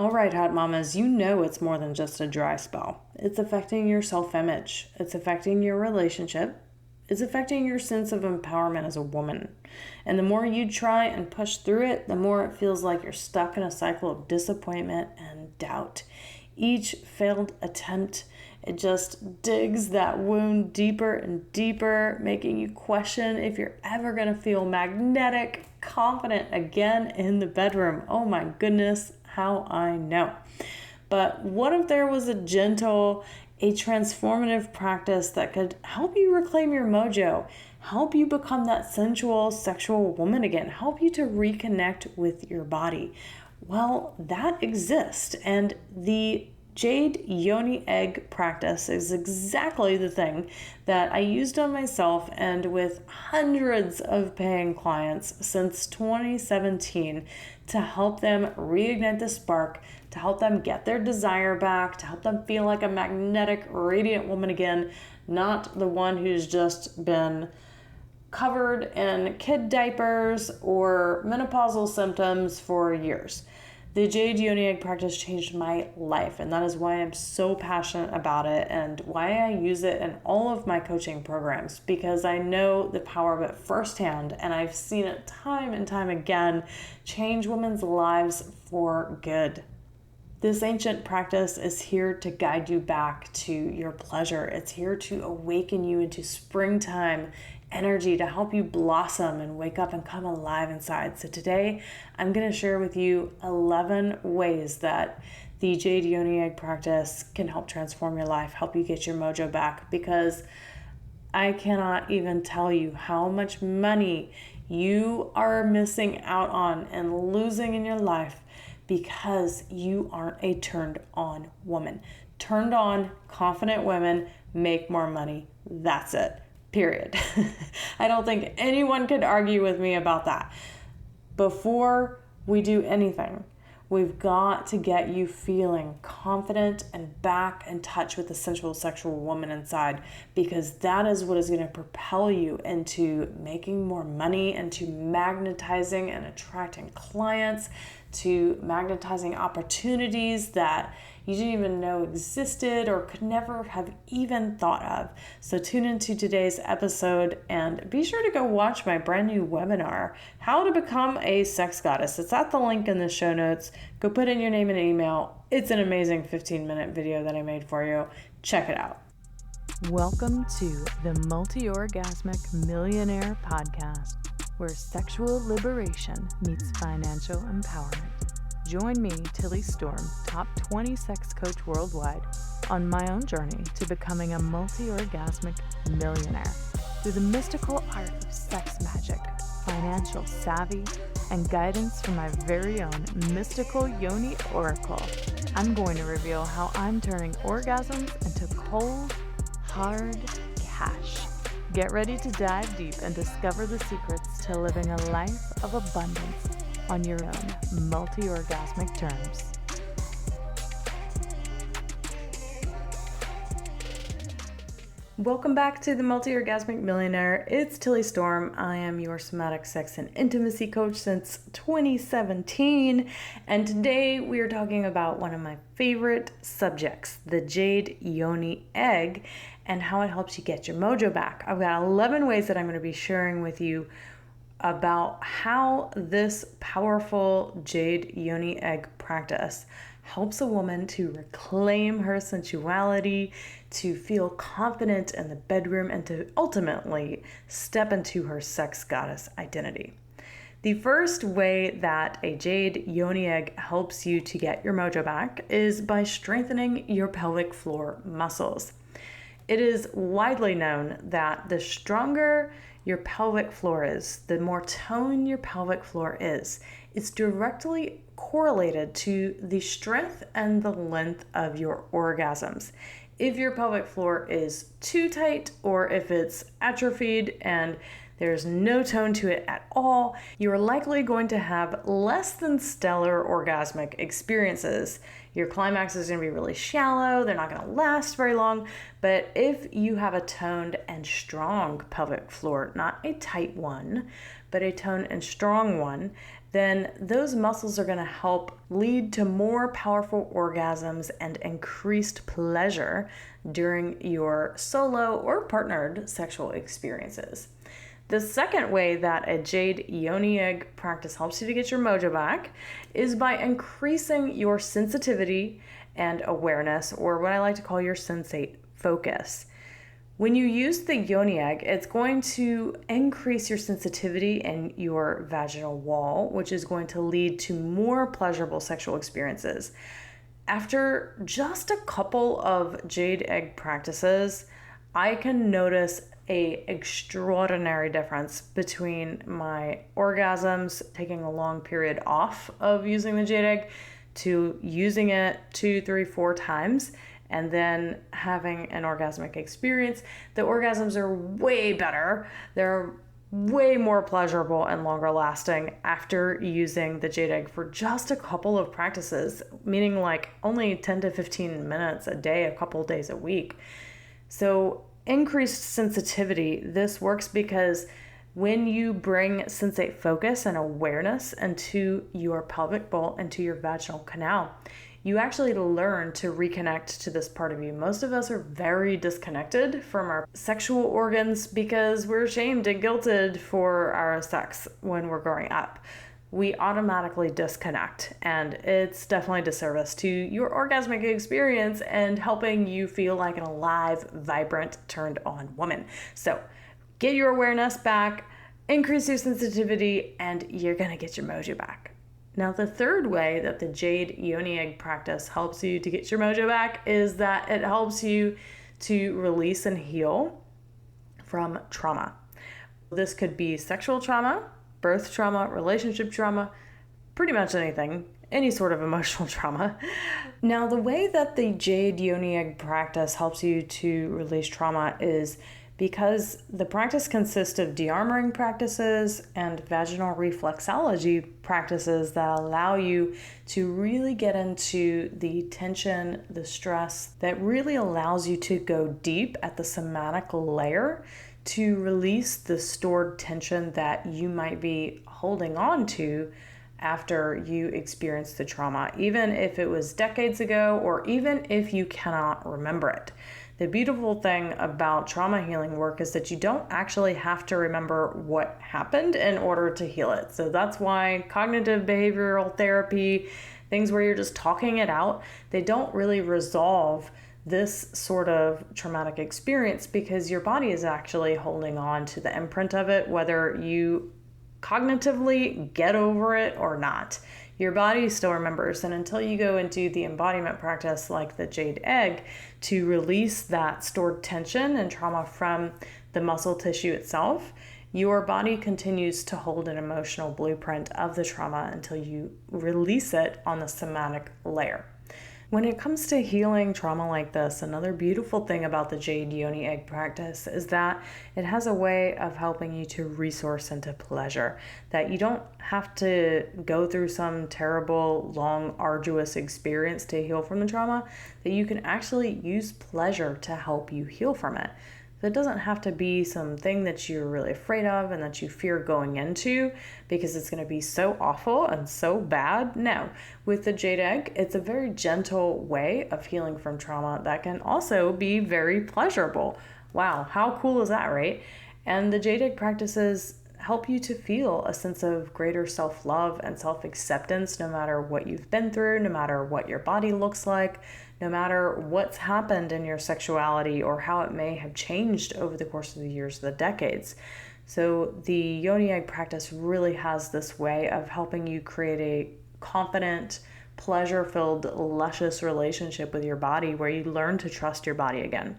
All right, hot mamas, you know it's more than just a dry spell. It's affecting your self-image. It's affecting your relationship. It's affecting your sense of empowerment as a woman. And the more you try and push through it, the more it feels like you're stuck in a cycle of disappointment and doubt. Each failed attempt, it just digs that wound deeper and deeper, making you question if you're ever going to feel magnetic, confident again in the bedroom. Oh my goodness, how I know. But what if there was a transformative practice that could help you reclaim your mojo, help you become that sensual, sexual woman again, help you to reconnect with your body? Well, that exists, and the Jade Yoni egg practice is exactly the thing that I used on myself and with hundreds of paying clients since 2017 to help them reignite the spark, to help them get their desire back, to help them feel like a magnetic, radiant woman again, not the one who's just been covered in kid diapers or menopausal symptoms for years. The Jade Yoni egg practice changed my life, and that is why I'm so passionate about it and why I use it in all of my coaching programs, because I know the power of it firsthand, and I've seen it time and time again change women's lives for good. This ancient practice is here to guide you back to your pleasure. It's here to awaken you into springtime energy, to help you blossom and wake up and come alive inside. So today I'm going to share with you 11 ways that the Jade Yoni egg practice can help transform your life, help you get your mojo back, because I cannot even tell you how much money you are missing out on and losing in your life because you aren't a turned on woman. Turned on, confident women make more money. That's it. Period. I don't think anyone could argue with me about that. Before we do anything, we've got to get you feeling confident and back in touch with the sensual, sexual woman inside, because that is what is going to propel you into making more money, into magnetizing and attracting clients, to magnetizing opportunities that you didn't even know existed or could never have even thought of. So tune into today's episode and be sure to go watch my brand new webinar, How to Become a Sex Goddess. It's at the link in the show notes. Go put in your name and email. It's an amazing 15-minute video that I made for you. Check it out. Welcome to the Multiorgasmic Millionaire podcast, where sexual liberation meets financial empowerment. Join me, Tilly Storm, top 20 sex coach worldwide, on my own journey to becoming a multi-orgasmic millionaire through the mystical art of sex magic, financial savvy, and guidance from my very own mystical Yoni oracle. I'm going to reveal how I'm turning orgasms into cold, hard cash. Get ready to dive deep and discover the secrets to living a life of abundance on your own multi-orgasmic terms. Welcome back to the Multiorgasmic Millionaire. It's Tilly Storm. I am your somatic sex and intimacy coach since 2017. And today we are talking about one of my favorite subjects, the Jade Yoni egg, and how it helps you get your mojo back. I've got 11 ways that I'm going to be sharing with you about how this powerful Jade Yoni egg practice helps a woman to reclaim her sensuality, to feel confident in the bedroom, and to ultimately step into her sex goddess identity. The first way that a Jade Yoni egg helps you to get your mojo back is by strengthening your pelvic floor muscles. It is widely known that the stronger your pelvic floor is, the more toned your pelvic floor is, it's directly correlated to the strength and the length of your orgasms. If your pelvic floor is too tight, or if it's atrophied and there's no tone to it at all, you're likely going to have less than stellar orgasmic experiences. Your climax is going to be really shallow, they're not going to last very long. But if you have a toned and strong pelvic floor, not a tight one, but a toned and strong one, then those muscles are going to help lead to more powerful orgasms and increased pleasure during your solo or partnered sexual experiences. The second way that a Jade Yoni egg practice helps you to get your mojo back is by increasing your sensitivity and awareness, or what I like to call your sensate focus. When you use the yoni egg, it's going to increase your sensitivity in your vaginal wall, which is going to lead to more pleasurable sexual experiences. After just a couple of jade egg practices, I can notice an extraordinary difference between my orgasms, taking a long period off of using the jade egg, to using it 2, 3, 4 times, and then having an orgasmic experience. The orgasms are way better. They're way more pleasurable and longer lasting after using the jade egg for just a couple of practices, meaning like only 10 to 15 minutes a day, a couple days a week. So increased sensitivity, this works because when you bring sensate focus and awareness into your pelvic bowl, into your vaginal canal, you actually learn to reconnect to this part of you. Most of us are very disconnected from our sexual organs because we're shamed and guilted for our sex when we're growing up. We automatically disconnect, and it's definitely a disservice to your orgasmic experience and helping you feel like an alive, vibrant, turned on woman. So get your awareness back, increase your sensitivity, and you're gonna get your mojo back. Now, the third way that the Jade Yoni egg practice helps you to get your mojo back is that it helps you to release and heal from trauma. This could be sexual trauma, birth trauma, relationship trauma, pretty much anything, any sort of emotional trauma. Now, the way that the Jade Yoni egg practice helps you to release trauma is because the practice consists of de-armoring practices and vaginal reflexology practices that allow you to really get into the tension, the stress, that really allows you to go deep at the somatic layer to release the stored tension that you might be holding on to after you experience the trauma, even if it was decades ago or even if you cannot remember it. The beautiful thing about trauma healing work is that you don't actually have to remember what happened in order to heal it. So that's why cognitive behavioral therapy, things where you're just talking it out, they don't really resolve this sort of traumatic experience because your body is actually holding on to the imprint of it, whether you cognitively get over it or not. Your body still remembers, and until you go into the embodiment practice like the jade egg to release that stored tension and trauma from the muscle tissue itself, your body continues to hold an emotional blueprint of the trauma until you release it on the somatic layer. When it comes to healing trauma like this, another beautiful thing about the Jade Yoni egg practice is that it has a way of helping you to resource into pleasure, that you don't have to go through some terrible, long, arduous experience to heal from the trauma, that you can actually use pleasure to help you heal from it. So it doesn't have to be something that you're really afraid of and that you fear going into because it's going to be so awful and so bad. No, with the jade egg, it's a very gentle way of healing from trauma that can also be very pleasurable. Wow, how cool is that, right? And the jade egg practices help you to feel a sense of greater self-love and self-acceptance no matter what you've been through, no matter what your body looks like, no matter what's happened in your sexuality or how it may have changed over the course of the years, the decades. So the yoni egg practice really has this way of helping you create a confident, pleasure-filled, luscious relationship with your body where you learn to trust your body again.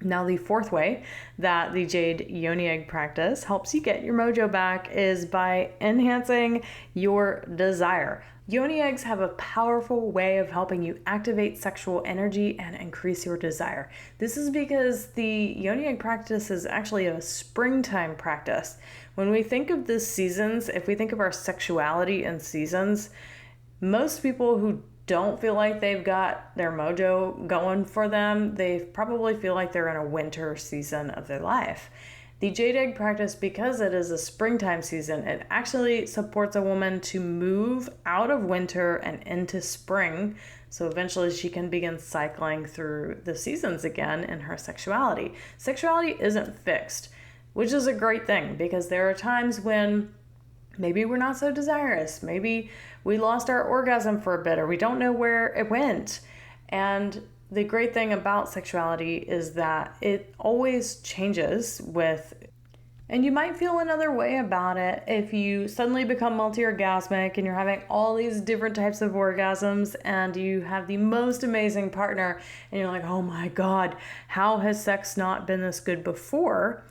Now, the fourth way that the Jade Yoni egg practice helps you get your mojo back is by enhancing your desire. Yoni eggs have a powerful way of helping you activate sexual energy and increase your desire. This is because the yoni egg practice is actually a springtime practice. When we think of the seasons, if we think of our sexuality in seasons, most people who don't feel like they've got their mojo going for them, they probably feel like they're in a winter season of their life. The jade egg practice, because it is a springtime season, it actually supports a woman to move out of winter and into spring. So eventually she can begin cycling through the seasons again in her sexuality. Sexuality isn't fixed, which is a great thing, because there are times when maybe we're not so desirous. Maybe we lost our orgasm for a bit, or we don't know where it went. And the great thing about sexuality is that it always changes and you might feel another way about it if you suddenly become multi-orgasmic and you're having all these different types of orgasms and you have the most amazing partner and you're like, oh my God, how has sex not been this good before?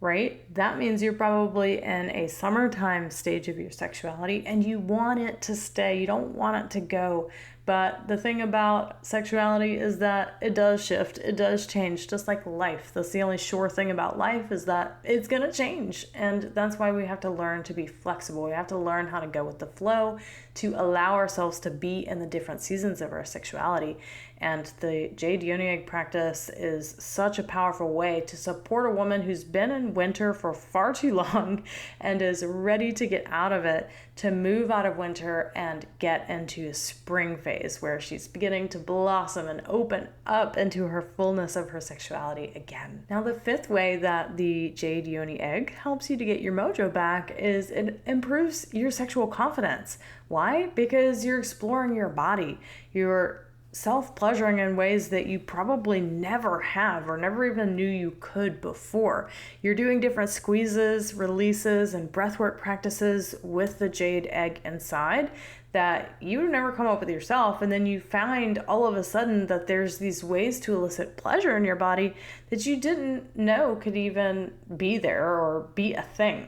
Right? That means you're probably in a summertime stage of your sexuality and you want it to stay. You don't want it to go. But the thing about sexuality is that it does shift. It does change, just like life. That's the only sure thing about life, is that it's going to change. And that's why we have to learn to be flexible. We have to learn how to go with the flow, to allow ourselves to be in the different seasons of our sexuality. And the Jade Yoni egg practice is such a powerful way to support a woman who's been in winter for far too long and is ready to get out of it, to move out of winter and get into a spring phase where she's beginning to blossom and open up into her fullness of her sexuality again. Now, the fifth way that the Jade Yoni egg helps you to get your mojo back is it improves your sexual confidence. Why? Because you're exploring your body. You're self-pleasuring in ways that you probably never have or never even knew you could before. You're doing different squeezes, releases, and breathwork practices with the jade egg inside that you would never come up with yourself. And then you find all of a sudden that there's these ways to elicit pleasure in your body that you didn't know could even be there or be a thing.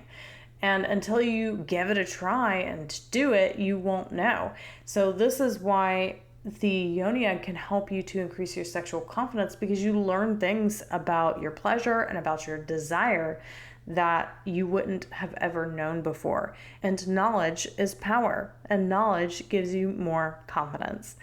And until you give it a try and do it, you won't know. So this is why the Yoni egg can help you to increase your sexual confidence, because you learn things about your pleasure and about your desire that you wouldn't have ever known before. And knowledge is power, and knowledge gives you more confidence.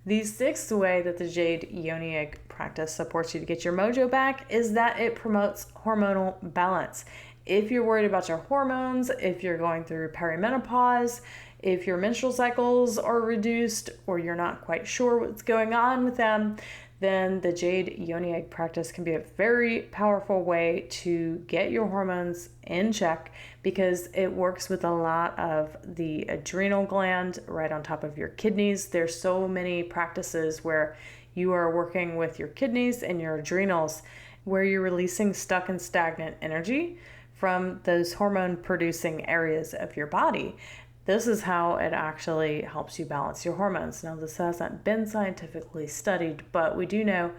The sixth way that the Jade Yoni egg practice supports you to get your mojo back is that it promotes hormonal balance. If you're worried about your hormones, if you're going through perimenopause, if your menstrual cycles are reduced or you're not quite sure what's going on with them, then the Jade Yoni egg practice can be a very powerful way to get your hormones in check, because it works with a lot of the adrenal gland right on top of your kidneys. There's so many practices where you are working with your kidneys and your adrenals, where you're releasing stuck and stagnant energy from those hormone producing areas of your body. This is how it actually helps you balance your hormones. Now, this hasn't been scientifically studied, but we do know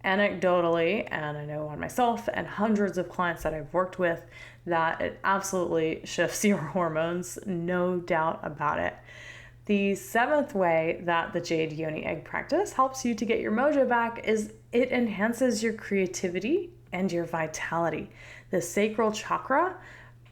anecdotally, and I know on myself and hundreds of clients that I've worked with, that it absolutely shifts your hormones, no doubt about it. The seventh way that the Jade Yoni egg practice helps you to get your mojo back is it enhances your creativity and your vitality. The sacral chakra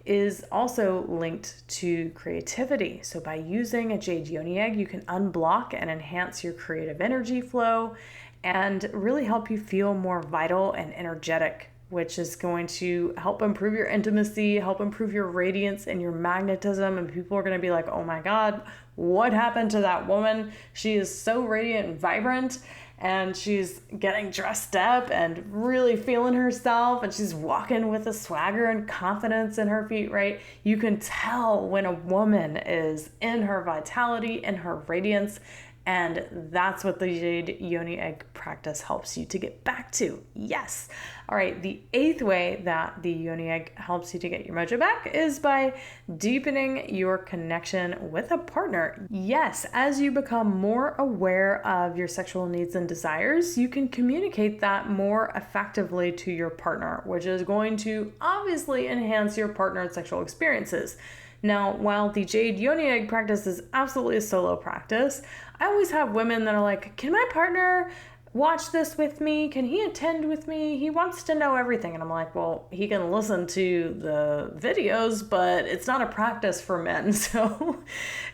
is also linked to creativity. So by using a Jade Yoni egg, you can unblock and enhance your creative energy flow and really help you feel more vital and energetic, which is going to help improve your intimacy, help improve your radiance and your magnetism. And people are going to be like, oh my God, what happened to that woman? She is so radiant and vibrant, and she's getting dressed up and really feeling herself, and she's walking with a swagger and confidence in her feet, right? You can tell when a woman is in her vitality and her radiance, and that's what the Jade Yoni egg practice helps you to get back to. Yes. All right. The eighth way that the Yoni egg helps you to get your mojo back is by deepening your connection with a partner. Yes. As you become more aware of your sexual needs and desires, you can communicate that more effectively to your partner, which is going to obviously enhance your partner's sexual experiences. Now, while the Jade Yoni egg practice is absolutely a solo practice, I always have women that are like, can my partner watch this with me? Can he attend with me? He wants to know everything. And I'm like, well, he can listen to the videos, but it's not a practice for men. So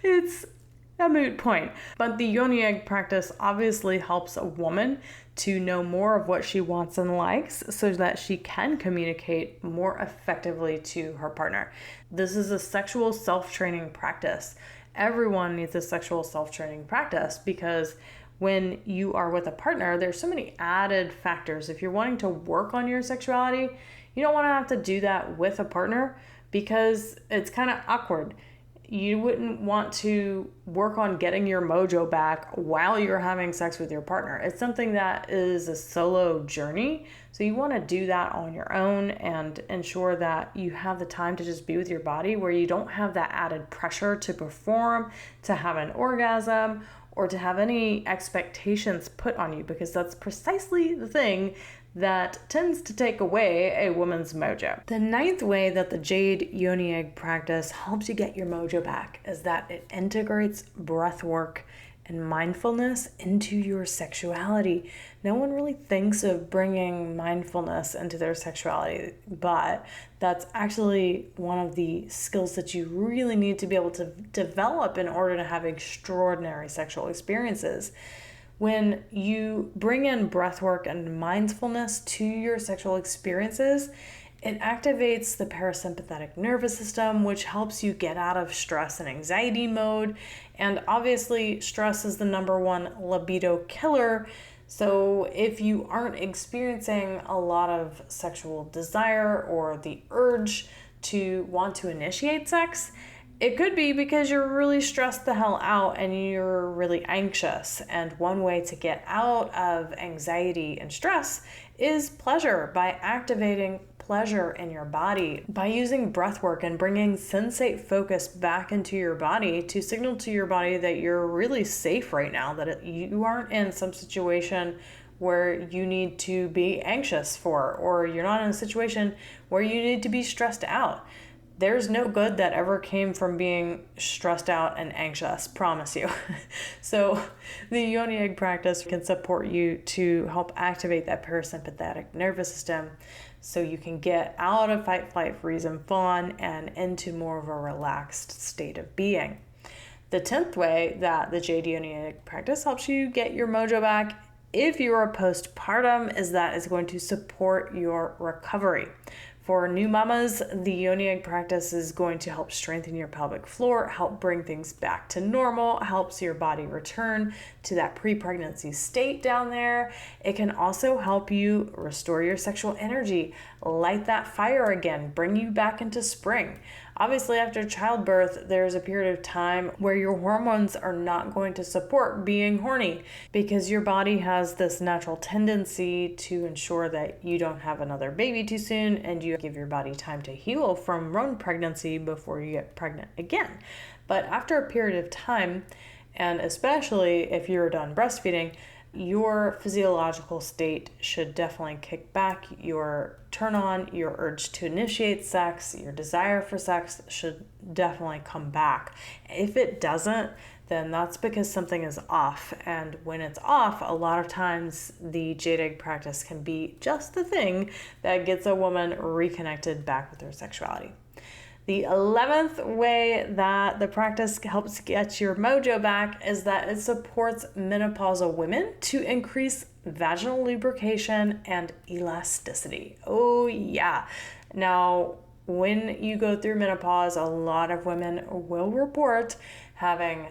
it's a moot point. But the Yoni egg practice obviously helps a woman to know more of what she wants and likes so that she can communicate more effectively to her partner. This is a sexual self-training practice. Everyone needs a sexual self-training practice because when you are with a partner, there's so many added factors. If you're wanting to work on your sexuality, you don't want to have to do that with a partner because it's kind of awkward. You wouldn't want to work on getting your mojo back while you're having sex with your partner. It's something that is a solo journey. So you want to do that on your own and ensure that you have the time to just be with your body where you don't have that added pressure to perform, to have an orgasm, or to have any expectations put on you, because that's precisely the thing that tends to take away a woman's mojo. The 9th way that the Jade Yoni egg practice helps you get your mojo back is that it integrates breath work and mindfulness into your sexuality. No one really thinks of bringing mindfulness into their sexuality, but that's actually one of the skills that you really need to be able to develop in order to have extraordinary sexual experiences. When you bring in breath work and mindfulness to your sexual experiences, it activates the parasympathetic nervous system, which helps you get out of stress and anxiety mode. And obviously, stress is the number one libido killer. So if you aren't experiencing a lot of sexual desire or the urge to want to initiate sex, it could be because you're really stressed the hell out and you're really anxious. And one way to get out of anxiety and stress is pleasure, by activating pleasure in your body, by using breath work and bringing sensate focus back into your body to signal to your body that you're really safe right now, that you aren't in some situation where you need to be anxious for, or you're not in a situation where you need to be stressed out. There's no good that ever came from being stressed out and anxious, promise you. So the Yoni egg practice can support you to help activate that parasympathetic nervous system so you can get out of fight, flight, freeze, and fawn and into more of a relaxed state of being. The 10th way that the Jade Yoni egg practice helps you get your mojo back if you are postpartum is that it's going to support your recovery. For new mamas, the Yoni egg practice is going to help strengthen your pelvic floor, help bring things back to normal, helps your body return to that pre-pregnancy state down there. It can also help you restore your sexual energy, light that fire again, bring you back into spring. Obviously, after childbirth, there's a period of time where your hormones are not going to support being horny because your body has this natural tendency to ensure that you don't have another baby too soon and you give your body time to heal from your own pregnancy before you get pregnant again. But after a period of time, and especially if you're done breastfeeding, your physiological state should definitely kick back. Your turn on, your urge to initiate sex, your desire for sex should definitely come back. If it doesn't, then that's because something is off. And when it's off, a lot of times the jade egg practice can be just the thing that gets a woman reconnected back with her sexuality. The 11th way that the practice helps get your mojo back is that it supports menopausal women to increase vaginal lubrication and elasticity. Oh yeah. Now, when you go through menopause, a lot of women will report having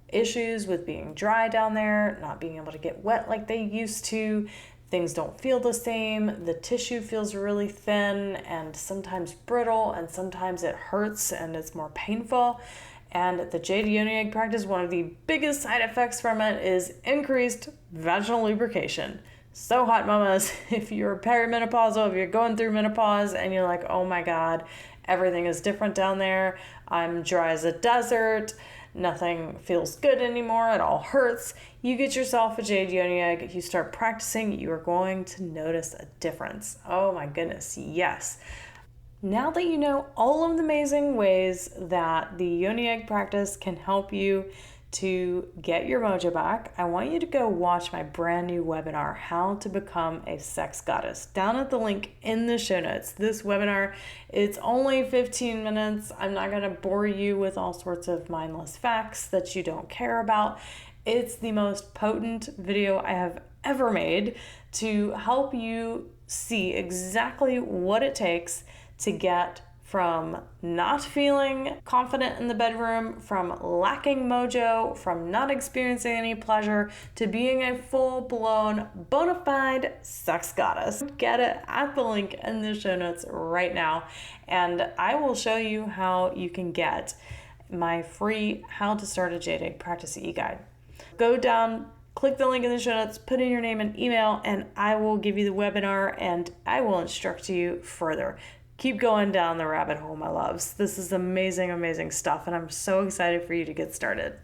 issues with being dry down there, not being able to get wet like they used to. Things don't feel the same. The tissue feels really thin and sometimes brittle, and sometimes it hurts and it's more painful. And the Jade Yoni egg practice, one of the biggest side effects from it is increased vaginal lubrication. So hot, mamas, if you're perimenopausal, if you're going through menopause and you're like, oh my God, everything is different down there. I'm dry as a desert. Nothing feels good anymore. It all hurts. You get yourself a Jade Yoni egg. You start practicing, you are going to notice a difference. Oh my goodness, yes. Now that you know all of the amazing ways that the Yoni egg practice can help you to get your mojo back, I want you to go watch my brand new webinar, How to Become a Sex Goddess, down at the link in the show notes. This webinar, it's only 15 minutes. I'm not going to bore you with all sorts of mindless facts that you don't care about. It's the most potent video I have ever made to help you see exactly what it takes to get from not feeling confident in the bedroom, from lacking mojo, from not experiencing any pleasure, to being a full-blown, bona fide sex goddess. Get it at the link in the show notes right now, and I will show you how you can get my free How to Start a Jade Egg Practice e-guide. Go down, click the link in the show notes, put in your name and email, and I will give you the webinar and I will instruct you further. Keep going down the rabbit hole, my loves. This is amazing, amazing stuff, and I'm so excited for you to get started.